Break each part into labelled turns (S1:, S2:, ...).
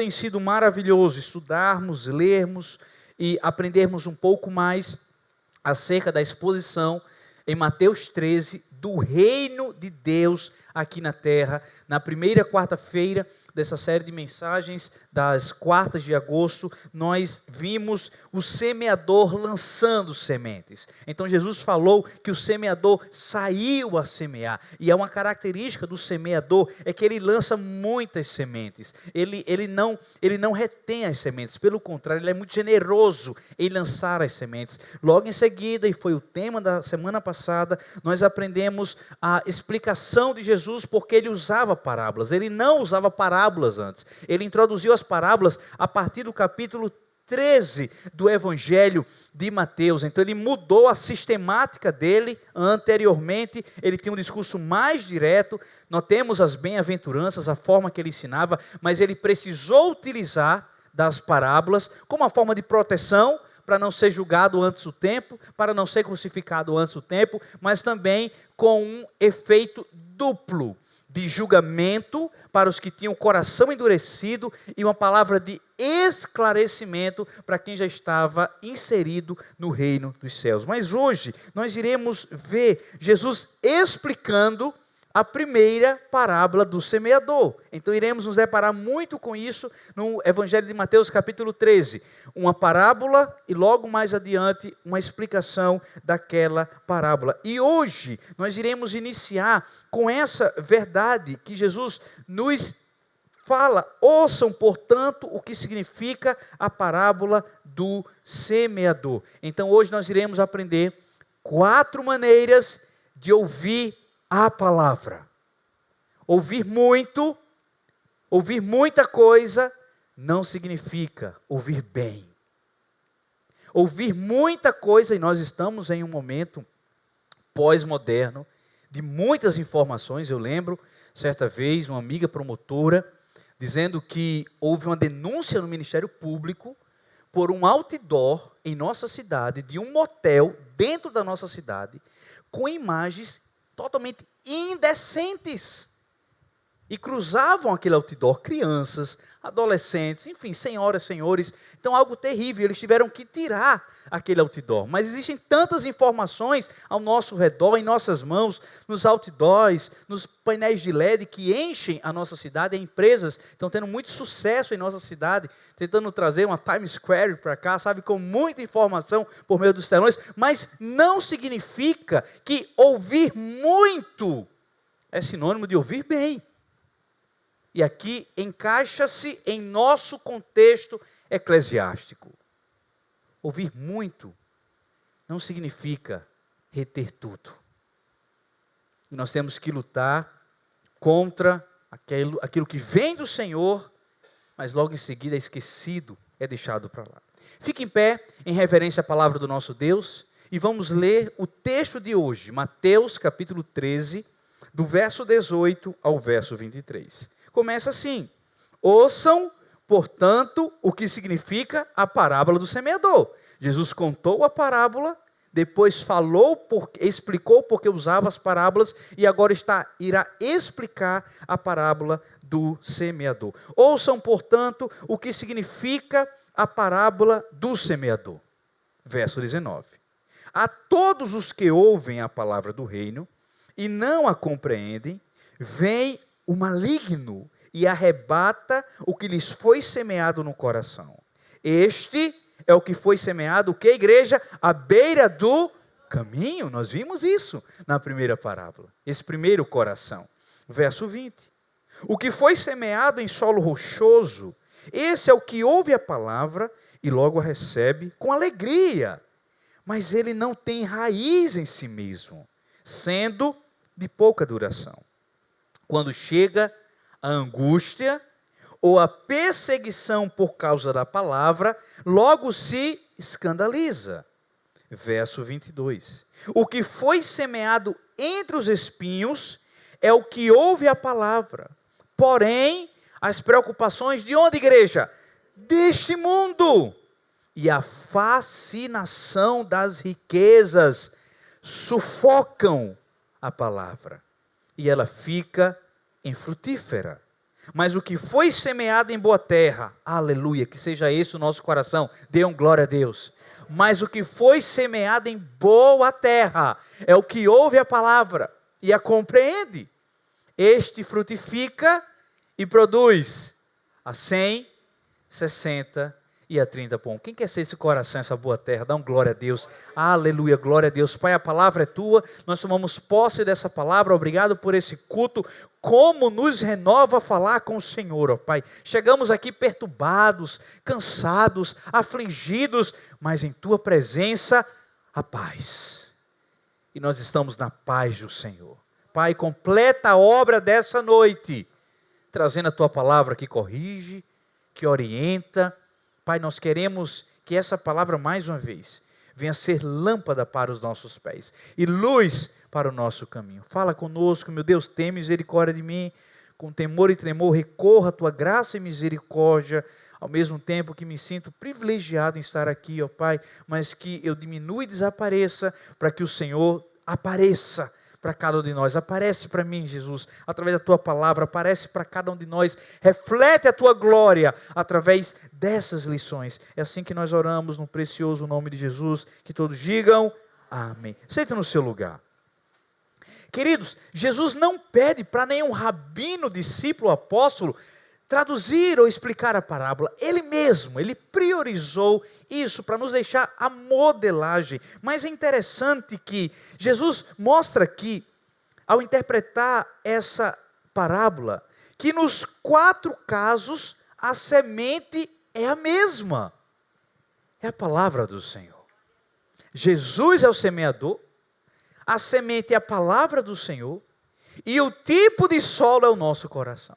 S1: Tem sido maravilhoso estudarmos, lermos e aprendermos um pouco mais acerca da exposição em Mateus 13 do reino de Deus aqui na terra, na primeira quarta-feira dessa série de mensagens das quartas de agosto, nós vimos o semeador lançando sementes. Então Jesus falou que o semeador saiu a semear, e é uma característica do semeador, é que ele lança muitas sementes, ele não retém as sementes, pelo contrário, ele é muito generoso em lançar as sementes. Logo em seguida, e foi o tema da semana passada, nós aprendemos a explicação de Jesus, porque ele usava parábolas. Ele não usava parábolas antes. Ele introduziu as parábolas a partir do capítulo 13 do Evangelho de Mateus. Então ele mudou a sistemática dele. Anteriormente ele tinha um discurso mais direto. Nós temos as bem-aventuranças, a forma que ele ensinava, mas ele precisou utilizar das parábolas como uma forma de proteção, para não ser julgado antes do tempo, para não ser crucificado antes do tempo, mas também com um efeito duplo de julgamento para os que tinham o coração endurecido e uma palavra de esclarecimento para quem já estava inserido no reino dos céus. Mas hoje nós iremos ver Jesus explicando a primeira parábola do semeador. Então iremos nos deparar muito com isso no Evangelho de Mateus capítulo 13. Uma parábola e logo mais adiante uma explicação daquela parábola. E hoje nós iremos iniciar com essa verdade que Jesus nos fala. Ouçam, portanto, o que significa a parábola do semeador. Então hoje nós iremos aprender 4 maneiras de ouvir a palavra. Ouvir muito, ouvir muita coisa, não significa ouvir bem. Ouvir muita coisa, e nós estamos em um momento pós-moderno, de muitas informações. Eu lembro, certa vez, uma amiga promotora, dizendo que houve uma denúncia no Ministério Público por um outdoor em nossa cidade, de um motel dentro da nossa cidade, com imagens totalmente indecentes, e cruzavam aquele outdoor crianças, adolescentes, enfim, senhoras, senhores. Então algo terrível, eles tiveram que tirar aquele outdoor. Mas existem tantas informações ao nosso redor, em nossas mãos, nos outdoors, nos painéis de LED que enchem a nossa cidade. Empresas estão tendo muito sucesso em nossa cidade, tentando trazer uma Times Square para cá, sabe, com muita informação por meio dos telões, mas não significa que ouvir muito é sinônimo de ouvir bem. E aqui encaixa-se em nosso contexto eclesiástico. Ouvir muito não significa reter tudo. E nós temos que lutar contra aquilo que vem do Senhor, mas logo em seguida é esquecido, é deixado para lá. Fique em pé, em reverência à palavra do nosso Deus, e vamos ler o texto de hoje, Mateus capítulo 13, do verso 18 ao verso 23. Começa assim: ouçam, portanto, o que significa a parábola do semeador. Jesus contou a parábola, depois explicou porque usava as parábolas, e agora irá explicar a parábola do semeador. Ouçam, portanto, o que significa a parábola do semeador. Verso 19. A todos os que ouvem a palavra do reino e não a compreendem, vem o maligno e arrebata o que lhes foi semeado no coração. Este é o que foi semeado, o que, igreja? À beira do caminho. Nós vimos isso na primeira parábola. Esse primeiro coração. Verso 20. O que foi semeado em solo rochoso, esse é o que ouve a palavra e logo a recebe com alegria. Mas ele não tem raiz em si mesmo, sendo de pouca duração. Quando chega a angústia ou a perseguição por causa da palavra, logo se escandaliza. Verso 22. O que foi semeado entre os espinhos é o que ouve a palavra. Porém, as preocupações de onde, igreja? Deste mundo. E a fascinação das riquezas sufocam a palavra. E ela fica infrutífera. Mas o que foi semeado em boa terra, aleluia, que seja esse o nosso coração, dê um glória a Deus. Mas o que foi semeado em boa terra, é o que ouve a palavra e a compreende. Este frutifica e produz a 100, 60 e a 30 pão. Quem quer ser esse coração, essa boa terra? Dá um glória a Deus. Aleluia, glória a Deus. Pai, a palavra é tua, nós tomamos posse dessa palavra. Obrigado por esse culto. Como nos renova falar com o Senhor, ó Pai. Chegamos aqui perturbados, cansados, afligidos, mas em tua presença, a paz. E nós estamos na paz do Senhor. Pai, completa a obra dessa noite, trazendo a tua palavra que corrige, que orienta. Pai, nós queremos que essa palavra, mais uma vez, venha ser lâmpada para os nossos pés e luz para o nosso caminho. Fala conosco, meu Deus, tem misericórdia de mim. Com temor e tremor recorra a tua graça e misericórdia, ao mesmo tempo que me sinto privilegiado em estar aqui, ó Pai, mas que eu diminua e desapareça, para que o Senhor apareça para cada um de nós. Aparece para mim, Jesus, através da tua palavra, aparece para cada um de nós, reflete a tua glória através dessas lições. É assim que nós oramos no precioso nome de Jesus, que todos digam amém. Senta no seu lugar. Queridos, Jesus não pede para nenhum rabino, discípulo, apóstolo, traduzir ou explicar a parábola. Ele mesmo, ele priorizou isso para nos deixar a modelagem. Mas é interessante que Jesus mostra aqui, ao interpretar essa parábola, que nos 4 casos a semente é a mesma. É a palavra do Senhor. Jesus é o semeador, a semente é a palavra do Senhor, e o tipo de solo é o nosso coração.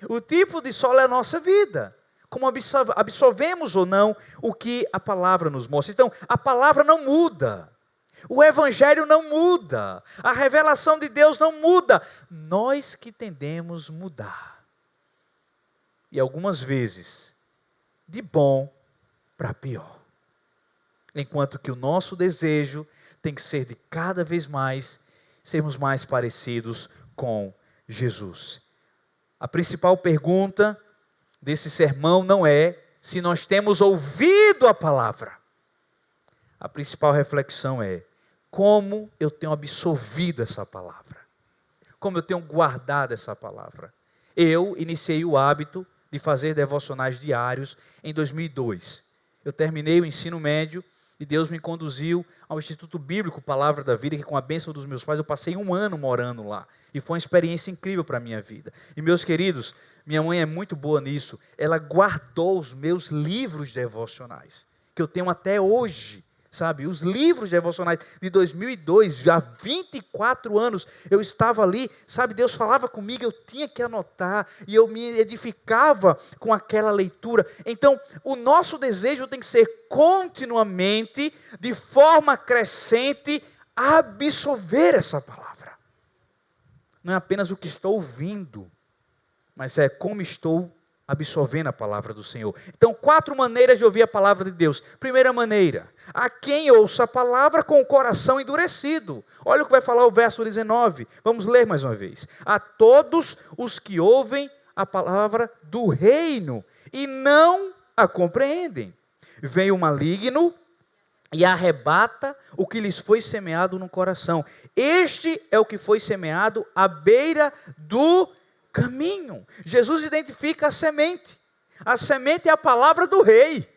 S1: O tipo de solo é a nossa vida. Como absorvemos ou não o que a palavra nos mostra. Então, a palavra não muda. O evangelho não muda. A revelação de Deus não muda. Nós que tendemos a mudar. E algumas vezes, de bom para pior. Enquanto que o nosso desejo tem que ser de cada vez mais, sermos mais parecidos com Jesus. A principal pergunta desse sermão não é se nós temos ouvido a palavra. A principal reflexão é como eu tenho absorvido essa palavra. Como eu tenho guardado essa palavra. Eu iniciei o hábito de fazer devocionais diários em 2002. Eu terminei o ensino médio e Deus me conduziu ao Instituto Bíblico Palavra da Vida, que com a bênção dos meus pais eu passei 1 ano morando lá. E foi uma experiência incrível para a minha vida. E meus queridos, minha mãe é muito boa nisso. Ela guardou os meus livros devocionais, que eu tenho até hoje, sabe? Os livros devocionais de 2002, já há 24 anos, eu estava ali, sabe? Deus falava comigo, eu tinha que anotar, e eu me edificava com aquela leitura. Então, o nosso desejo tem que ser continuamente, de forma crescente, absorver essa palavra. Não é apenas o que estou ouvindo, mas é como estou absorvendo a palavra do Senhor. Então, 4 maneiras de ouvir a palavra de Deus. Primeira maneira, a quem ouça a palavra com o coração endurecido. Olha o que vai falar o verso 19. Vamos ler mais uma vez. A todos os que ouvem a palavra do reino e não a compreendem. Vem o maligno e arrebata o que lhes foi semeado no coração. Este é o que foi semeado à beira do caminho. Jesus identifica a semente. A semente é a palavra do rei.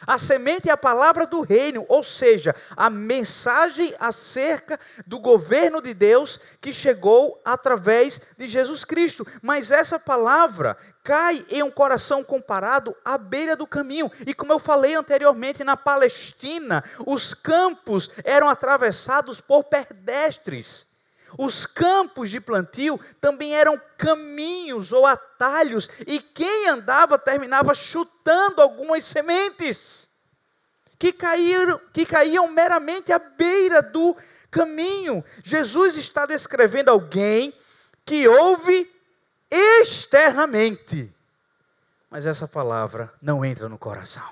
S1: A semente é a palavra do reino, ou seja, a mensagem acerca do governo de Deus que chegou através de Jesus Cristo. Mas essa palavra cai em um coração comparado à beira do caminho. E como eu falei anteriormente, na Palestina, os campos eram atravessados por pedestres. Os campos de plantio também eram caminhos ou atalhos, e quem andava terminava chutando algumas sementes, que caíam meramente à beira do caminho. Jesus está descrevendo alguém que ouve externamente, mas essa palavra não entra no coração.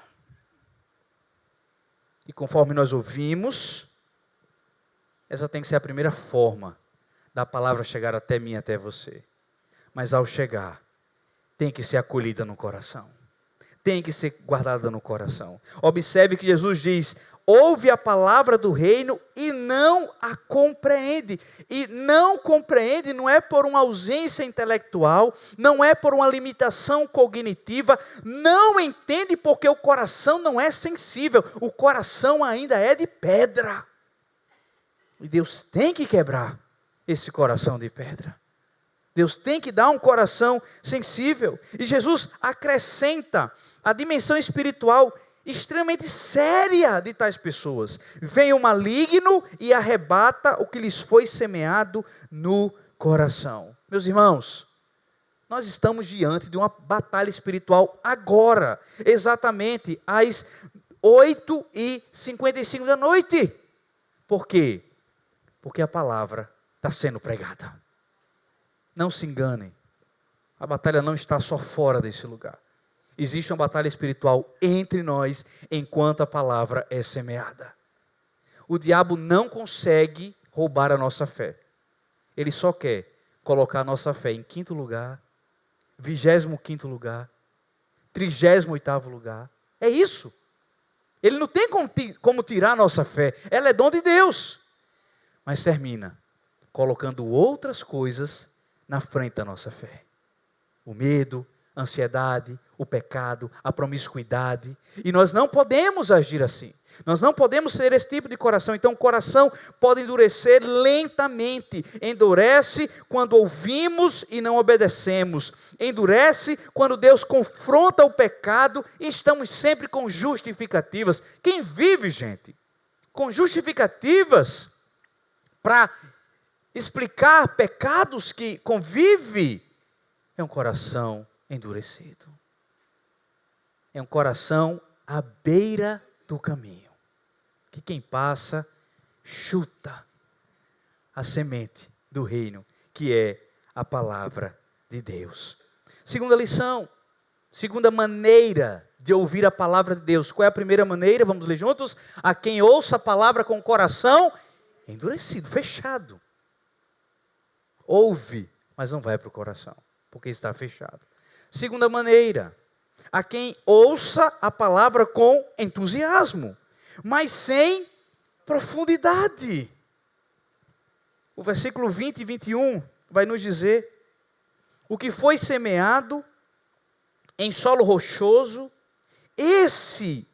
S1: E conforme nós ouvimos, essa tem que ser a primeira forma da palavra chegar até mim, até você. Mas ao chegar, tem que ser acolhida no coração. Tem que ser guardada no coração. Observe que Jesus diz: ouve a palavra do reino e não a compreende. E não compreende não é por uma ausência intelectual, não é por uma limitação cognitiva, não entende porque o coração não é sensível, o coração ainda é de pedra. E Deus tem que quebrar esse coração de pedra. Deus tem que dar um coração sensível. E Jesus acrescenta a dimensão espiritual extremamente séria de tais pessoas. Vem o maligno e arrebata o que lhes foi semeado no coração. Meus irmãos, nós estamos diante de uma batalha espiritual agora, exatamente às 8h55 da noite. Por quê? Porque a palavra está sendo pregada. Não se enganem, a batalha não está só fora desse lugar. Existe uma batalha espiritual entre nós, enquanto a palavra é semeada. O diabo não consegue roubar a nossa fé. Ele só quer colocar a nossa fé em 5º lugar, 25º lugar, 38º lugar. É isso. Ele não tem como tirar a nossa fé. Ela é dom de Deus. Mas termina colocando outras coisas na frente da nossa fé. O medo, a ansiedade, o pecado, a promiscuidade. E nós não podemos agir assim. Nós não podemos ter esse tipo de coração. Então o coração pode endurecer lentamente. Endurece quando ouvimos e não obedecemos. Endurece quando Deus confronta o pecado e estamos sempre com justificativas. Quem vive, gente, com justificativas para explicar pecados que convive, é um coração endurecido. É um coração à beira do caminho. Que quem passa, chuta a semente do reino, que é a palavra de Deus. Segunda lição, segunda maneira de ouvir a palavra de Deus. Qual é a primeira maneira? Vamos ler juntos. A quem ouça a palavra com o coração endurecido, fechado. Ouve, mas não vai para o coração, porque está fechado. Segunda maneira, a quem ouça a palavra com entusiasmo, mas sem profundidade. O versículo 20 e 21 vai nos dizer: o que foi semeado em solo rochoso, esse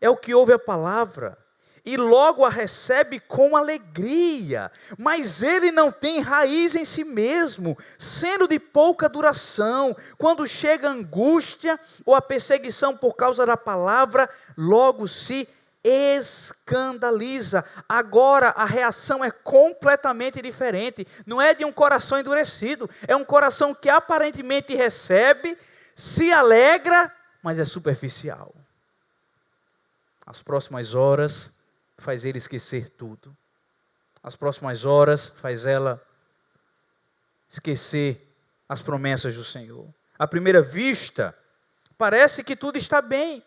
S1: é o que ouve a palavra e logo a recebe com alegria, mas ele não tem raiz em si mesmo, sendo de pouca duração. Quando chega a angústia ou a perseguição por causa da palavra, logo se escandaliza. Agora a reação é completamente diferente. Não é de um coração endurecido, é um coração que aparentemente recebe, se alegra, mas é superficial. As próximas horas faz ele esquecer tudo. As próximas horas faz ela esquecer as promessas do Senhor. À primeira vista, parece que tudo está bem,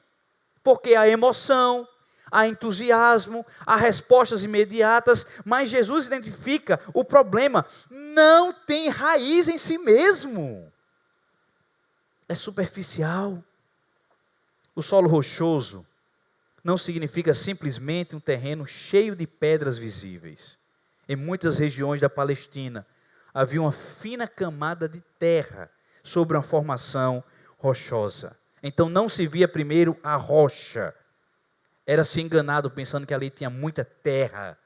S1: porque há emoção, há entusiasmo, há respostas imediatas, mas Jesus identifica o problema: não tem raiz em si mesmo. É superficial. O solo rochoso não significa simplesmente um terreno cheio de pedras visíveis. Em muitas regiões da Palestina, havia uma fina camada de terra sobre uma formação rochosa. Então não se via primeiro a rocha. Era-se enganado pensando que ali tinha muita terra,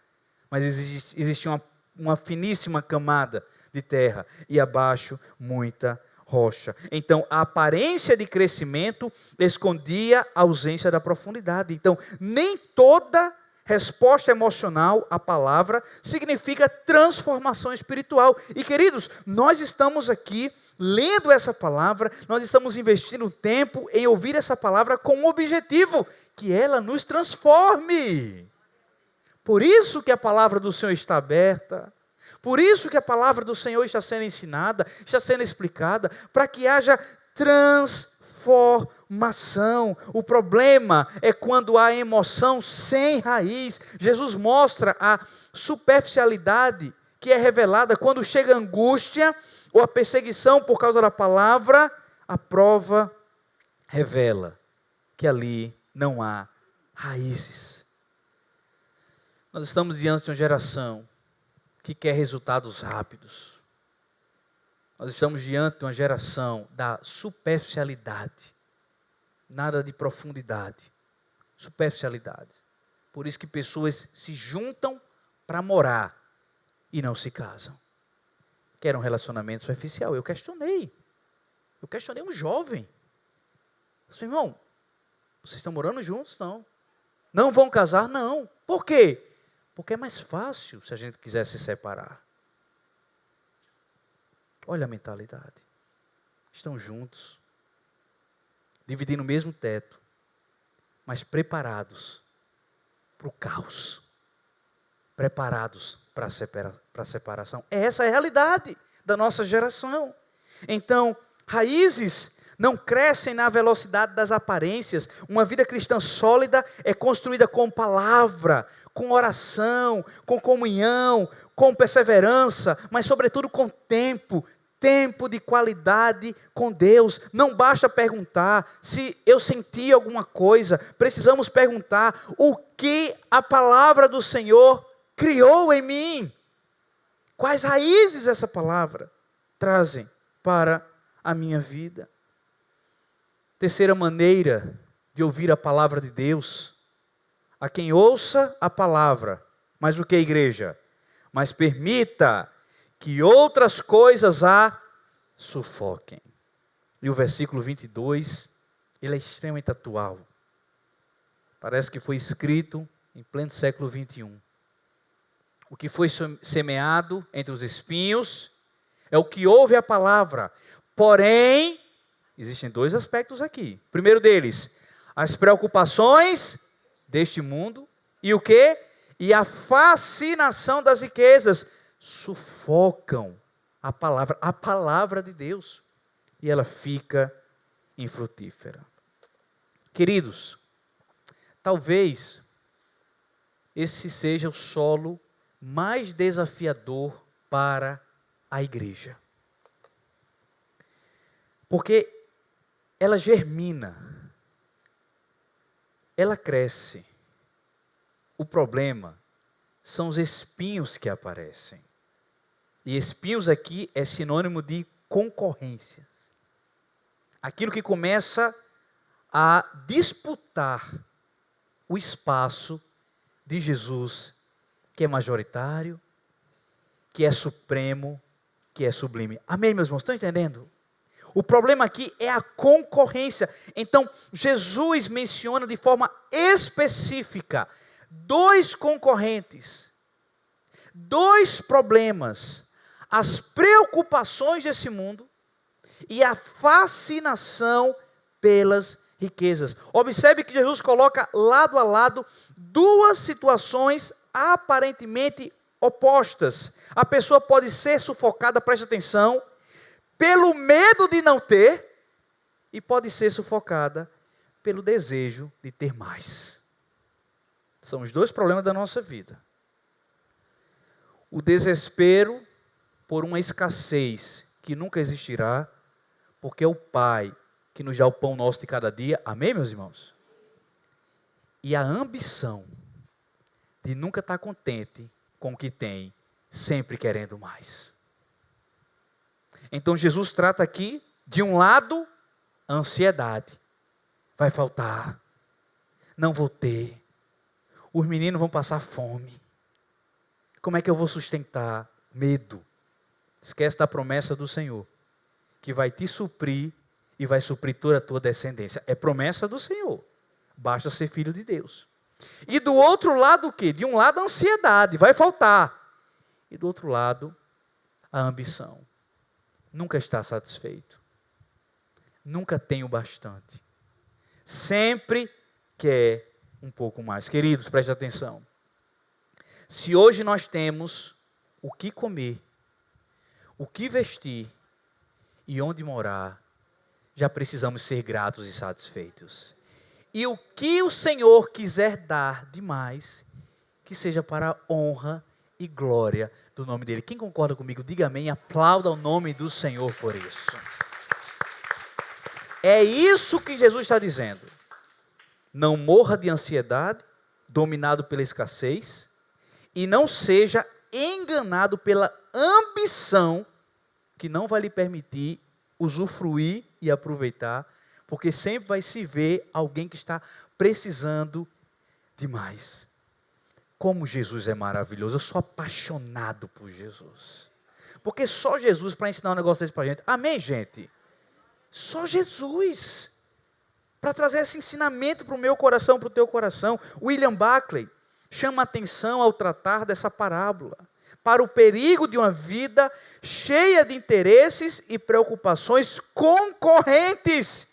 S1: mas existia uma finíssima camada de terra e abaixo muita rocha. Então a aparência de crescimento escondia a ausência da profundidade. Então nem toda resposta emocional à palavra significa transformação espiritual. E queridos, nós estamos aqui lendo essa palavra, nós estamos investindo tempo em ouvir essa palavra com um objetivo: que ela nos transforme. Por isso que a palavra do Senhor está aberta. Por isso que a palavra do Senhor está sendo ensinada, está sendo explicada, para que haja transformação. O problema é quando há emoção sem raiz. Jesus mostra a superficialidade que é revelada quando chega a angústia ou a perseguição por causa da palavra. A prova revela que ali não há raízes. Nós estamos diante de uma geração que quer resultados rápidos. Nós estamos diante de uma geração da superficialidade. Nada de profundidade. Superficialidade. Por isso que pessoas se juntam para morar e não se casam. Querem um relacionamento superficial. Eu questionei um jovem. Eu disse, irmão, vocês estão morando juntos? Não. Não vão casar? Não. Por quê? Porque é mais fácil se a gente quiser se separar. Olha a mentalidade. Estão juntos, dividindo o mesmo teto, mas preparados para o caos. Preparados para a separação. Essa é a realidade da nossa geração. Então, raízes não crescem na velocidade das aparências. Uma vida cristã sólida é construída com palavra, com oração, com comunhão, com perseverança, mas sobretudo com tempo de qualidade com Deus. Não basta perguntar se eu senti alguma coisa, precisamos perguntar o que a palavra do Senhor criou em mim. Quais raízes essa palavra trazem para a minha vida? Terceira maneira de ouvir a palavra de Deus, a quem ouça a palavra, mas o que, igreja? Mas permita que outras coisas a sufoquem. E o versículo 22, ele é extremamente atual. Parece que foi escrito em pleno século 21. O que foi semeado entre os espinhos é o que ouve a palavra. Porém, existem dois aspectos aqui. O primeiro deles, as preocupações deste mundo. E o quê? E a fascinação das riquezas sufocam a palavra de Deus. E ela fica infrutífera. Queridos, talvez esse seja o solo mais desafiador para a igreja. Porque ela germina, ela cresce. O problema são os espinhos que aparecem. E espinhos aqui é sinônimo de concorrências. Aquilo que começa a disputar o espaço de Jesus, que é majoritário, que é supremo, que é sublime. Amém, meus irmãos? Estão entendendo? O problema aqui é a concorrência. Então, Jesus menciona de forma específica dois concorrentes, dois problemas: as preocupações desse mundo e a fascinação pelas riquezas. Observe que Jesus coloca lado a lado duas situações aparentemente opostas. A pessoa pode ser sufocada, preste atenção, pelo medo de não ter, e pode ser sufocada pelo desejo de ter mais. São os dois problemas da nossa vida. O desespero por uma escassez que nunca existirá, porque é o Pai que nos dá o pão nosso de cada dia. Amém, meus irmãos? E a ambição de nunca estar contente com o que tem, sempre querendo mais. Então Jesus trata aqui, de um lado, a ansiedade. Vai faltar, não vou ter, os meninos vão passar fome. Como é que eu vou sustentar? Medo. Esquece da promessa do Senhor, que vai te suprir e vai suprir toda a tua descendência. É promessa do Senhor. Basta ser filho de Deus. E do outro lado o quê? De um lado a ansiedade, vai faltar. E do outro lado, a ambição. Nunca está satisfeito. Nunca tem o bastante. Sempre quer um pouco mais. Queridos, preste atenção. Se hoje nós temos o que comer, o que vestir e onde morar, já precisamos ser gratos e satisfeitos. E o que o Senhor quiser dar de mais, que seja para a honra e glória do nome dEle. Quem concorda comigo, diga amém, aplauda o nome do Senhor por isso. É isso que Jesus está dizendo. Não morra de ansiedade, dominado pela escassez, e não seja enganado pela ambição que não vai lhe permitir usufruir e aproveitar, porque sempre vai se ver alguém que está precisando de mais. Como Jesus é maravilhoso, eu sou apaixonado por Jesus. Porque só Jesus para ensinar um negócio desse para a gente. Amém, gente? Só Jesus. Para trazer esse ensinamento para o meu coração, para o teu coração. William Buckley chama atenção ao tratar dessa parábola para o perigo de uma vida cheia de interesses e preocupações concorrentes,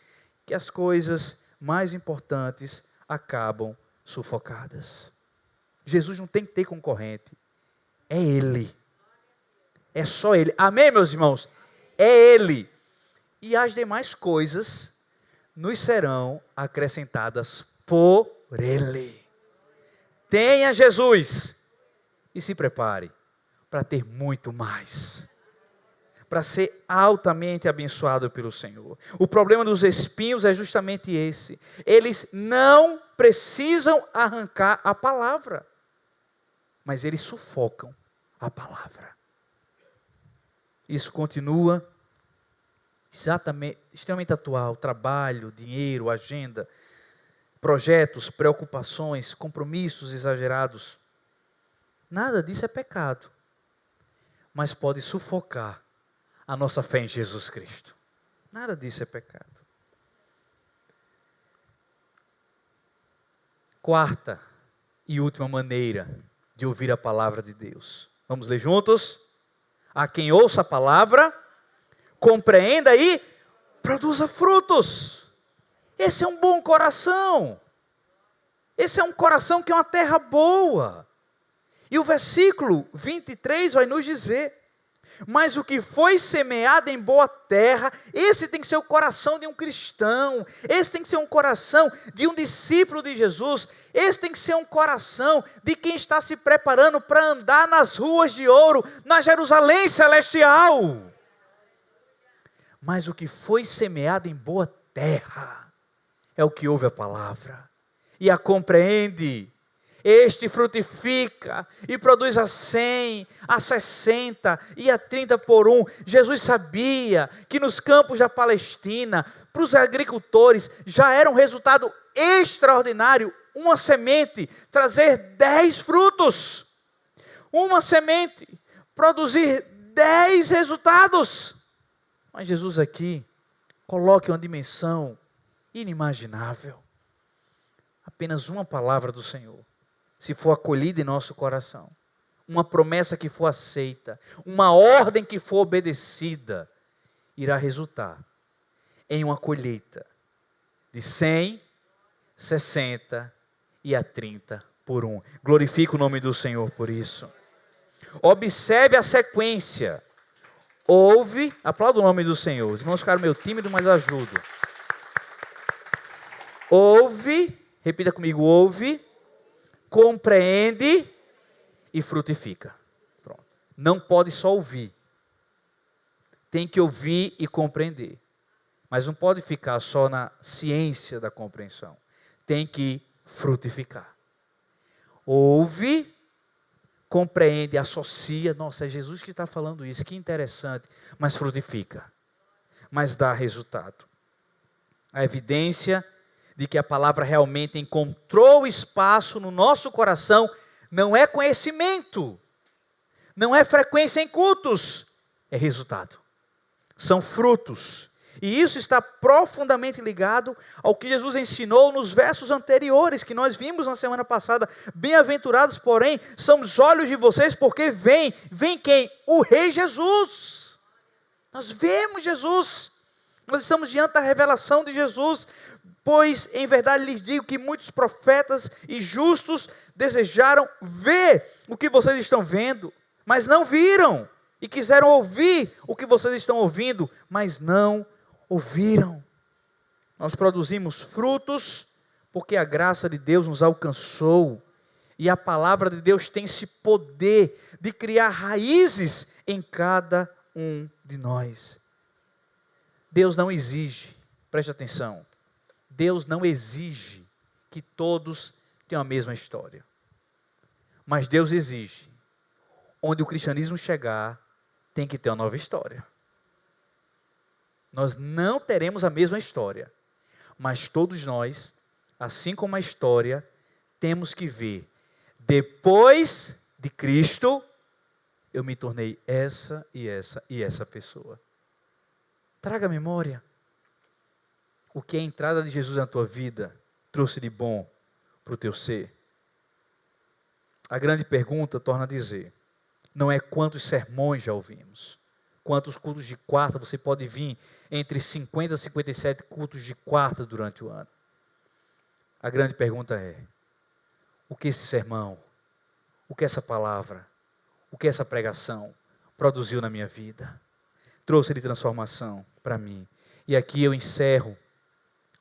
S1: que as coisas mais importantes acabam sufocadas. Jesus não tem que ter concorrente, é Ele. É só Ele. Amém, meus irmãos? É Ele. E as demais coisas nos serão acrescentadas por Ele. Tenha Jesus e se prepare para ter muito mais. Para ser altamente abençoado pelo Senhor. O problema dos espinhos é justamente esse. Eles não precisam arrancar a palavra, mas eles sufocam a palavra. Isso continua extremamente atual. Trabalho, dinheiro, agenda, projetos, preocupações, compromissos exagerados. Nada disso é pecado, mas pode sufocar a nossa fé em Jesus Cristo. Nada disso é pecado. Quarta e última maneira de ouvir a palavra de Deus. Vamos ler juntos? A quem ouça a palavra, compreenda e produza frutos. Esse é um bom coração. Esse é um coração que é uma terra boa. E o versículo 23 vai nos dizer: mas o que foi semeado em boa terra, esse tem que ser o coração de um cristão, esse tem que ser um coração de um discípulo de Jesus, esse tem que ser um coração de quem está se preparando para andar nas ruas de ouro, na Jerusalém celestial. Mas o que foi semeado em boa terra, é o que ouve a palavra, e a compreende. Este frutifica e produz a 100, a 60 e a 30 por um. Jesus sabia que nos campos da Palestina, para os agricultores, já era um resultado extraordinário uma semente trazer 10 frutos. Uma semente produzir 10 resultados. Mas Jesus aqui coloca uma dimensão inimaginável. Apenas uma palavra do Senhor, se for acolhida em nosso coração, uma promessa que for aceita, uma ordem que for obedecida, irá resultar em uma colheita de 100, 60 e a 30 por um. Glorifique o nome do Senhor por isso. Observe a sequência. Ouve, aplauda o nome do Senhor. Os irmãos ficaram meio tímidos, mas eu ajudo. Ouve, repita comigo, ouve, compreende e frutifica. Pronto. Não pode só ouvir. Tem que ouvir e compreender. Mas não pode ficar só na ciência da compreensão. Tem que frutificar. Ouve, compreende, associa. Nossa, é Jesus que está falando isso, que interessante. Mas frutifica. Mas dá resultado. A evidência de que a palavra realmente encontrou espaço no nosso coração não é conhecimento, não é frequência em cultos, é resultado. São frutos. E isso está profundamente ligado ao que Jesus ensinou nos versos anteriores, que nós vimos na semana passada. Bem-aventurados, porém, são os olhos de vocês, porque vem quem? O Rei Jesus. Nós vemos Jesus. Nós estamos diante da revelação de Jesus. Pois, em verdade, lhes digo que muitos profetas e justos desejaram ver o que vocês estão vendo, mas não viram. E quiseram ouvir o que vocês estão ouvindo, mas não ouviram. Nós produzimos frutos porque a graça de Deus nos alcançou. E a palavra de Deus tem esse poder de criar raízes em cada um de nós. Deus não exige Preste atenção. Deus não exige que todos tenham a mesma história. Mas Deus exige, onde o cristianismo chegar, tem que ter uma nova história. Nós não teremos a mesma história, mas todos nós, assim como a história, temos que ver, depois de Cristo, eu me tornei essa e essa e essa pessoa. Traga a memória. O que a entrada de Jesus na tua vida trouxe de bom para o teu ser. A grande pergunta, torna a dizer, não é quantos sermões já ouvimos, quantos cultos de quarta, você pode vir entre 50 e 57 cultos de quarta durante o ano. A grande pergunta é, o que esse sermão, o que essa palavra, o que essa pregação produziu na minha vida? Trouxe de transformação para mim. E aqui eu encerro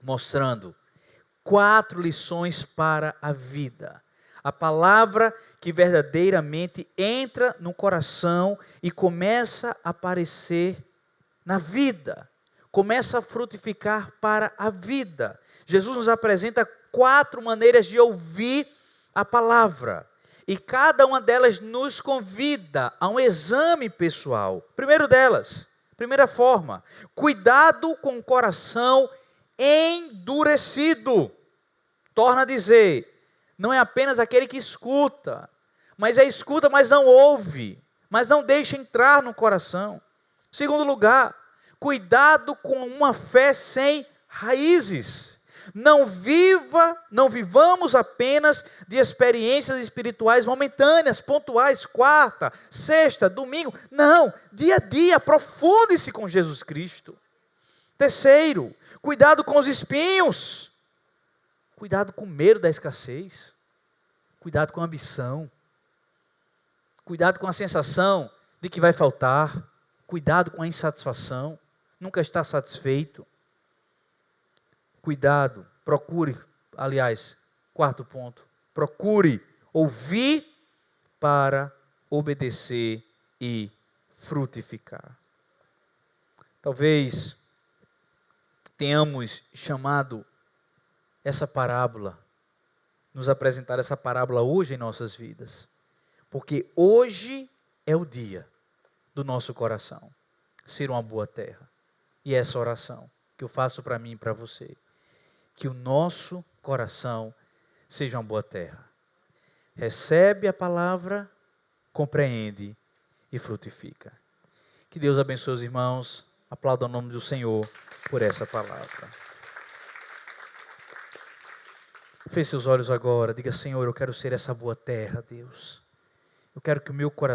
S1: mostrando 4 lições para a vida. A palavra que verdadeiramente entra no coração e começa a aparecer na vida. Começa a frutificar para a vida. Jesus nos apresenta 4 maneiras de ouvir a palavra. E cada uma delas nos convida a um exame pessoal. Primeira forma, cuidado com o coração endurecido. Torna a dizer, não é apenas aquele que escuta, mas escuta, mas não ouve, mas não deixa entrar no coração. Segundo lugar, cuidado com uma fé sem raízes. Não vivamos apenas de experiências espirituais momentâneas, pontuais, quarta, sexta, domingo. Não, dia a dia, aprofunde-se com Jesus Cristo. Terceiro, cuidado com os espinhos. Cuidado com o medo da escassez. Cuidado com a ambição. Cuidado com a sensação de que vai faltar. Cuidado com a insatisfação. Nunca está satisfeito. Cuidado, procure, aliás, 4º ponto, procure ouvir para obedecer e frutificar. Talvez tenhamos chamado essa parábola, nos apresentar essa parábola hoje em nossas vidas, porque hoje é o dia do nosso coração, ser uma boa terra. E essa oração que eu faço para mim e para você, que o nosso coração seja uma boa terra. Recebe a palavra, compreende e frutifica. Que Deus abençoe os irmãos. Aplauda o nome do Senhor por essa palavra. Feche seus olhos agora. Diga, Senhor, eu quero ser essa boa terra, Deus. Eu quero que o meu coração